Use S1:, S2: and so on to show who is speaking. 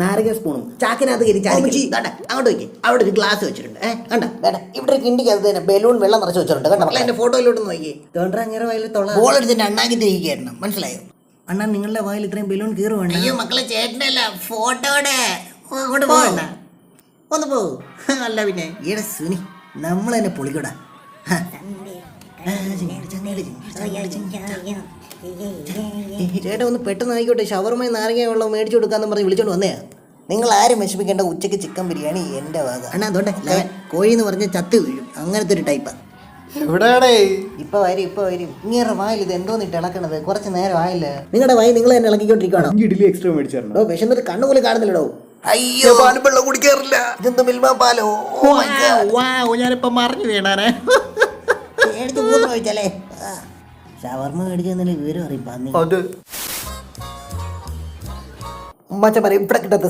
S1: നാരക സ്പൂണും ചാക്കിനകത്ത് കയറി അങ്ങോട്ട് വയ്ക്കും. അവിടെ ഒരു ഗ്ലാസ് വെച്ചിട്ടുണ്ട്. കണ്ട ഇവിടെ കിണ്ടിക്കകത്ത് തന്നെ ബലൂൺ വെള്ളം നിറച്ച് വെച്ചിട്ടുണ്ട്. കണ്ട എന്റെ ഫോട്ടോയിലോട്ട് നോക്കി തോണ്ടങ്ങനെ വയലിൽ ബോൾ എടുത്തിട്ട് അണ്ണാക്കിട്ട് ഇരിക്കുകയായിരുന്നു. മനസ്സിലായോ? അണ്ണാ നിങ്ങളുടെ വായിൽ ഇത്രയും ബലൂൺ കീറുവാണ്. അയ്യോ മക്കളെ, ചേട്ടനല്ല ഫോട്ടോടെ അങ്ങോട്ട് പോകണ്ട. ഒന്ന് പോകും. അല്ല പിന്നെ ഈടെ സുനി നമ്മൾ തന്നെ പൊളിക്കൂടാ. ചേട്ടാ ഒന്ന് പെട്ടെന്ന് ആയിക്കോട്ടെ, ഷവർമയും നാരങ്ങയുള്ള മേടിച്ചു കൊടുക്കാന്ന് പറഞ്ഞ് വിളിച്ചോണ്ട് വന്നേ. നിങ്ങൾ ആരും വിഷമിക്കേണ്ട, ഉച്ചയ്ക്ക് ചിക്കൻ ബിരിയാണി എൻ്റെ വക. അണ്ണാ അതുകൊണ്ടേ കോഴി എന്ന് പറഞ്ഞ ചത്ത് വീഴും, അങ്ങനത്തെ ഒരു ടൈപ്പാ.
S2: എവിടെയാണേ?
S1: ഇപ്പൊ വരും. ഇങ്ങനെ വായിൽ ഇത് എന്തോന്നിട്ട് ഇളക്കണത്? കുറച്ച് നേരം ആയില്ല. നിങ്ങളുടെ വായി നിങ്ങൾ തന്നെ ഇളക്കിക്കൊണ്ടിരിക്കണോ?
S2: ഇഡ്ഡലി എക്സ്ട്രാ മേടിച്ചായിരുന്നോ?
S1: വിശന്നിട്ട് കണ്ണുപോലെ കാണുന്നില്ലടോ.
S2: അയ്യോ, പാലും വെള്ളം കുടിക്കാറില്ല.
S1: ഇതെന്ത് മിൽമ പാലോ?
S2: ഞാനിപ്പോ മറിഞ്ഞു വീണാനെ.
S1: എടുത്ത് മൂന്ന് കഴിച്ചാലേ. ഷവർമ മേടിച്ചെന്നല്ലേ വിവരം അറിയിപ്പാ.
S2: അത്
S1: മച്ച പറയും ഇവിടെ കിട്ടാത്ത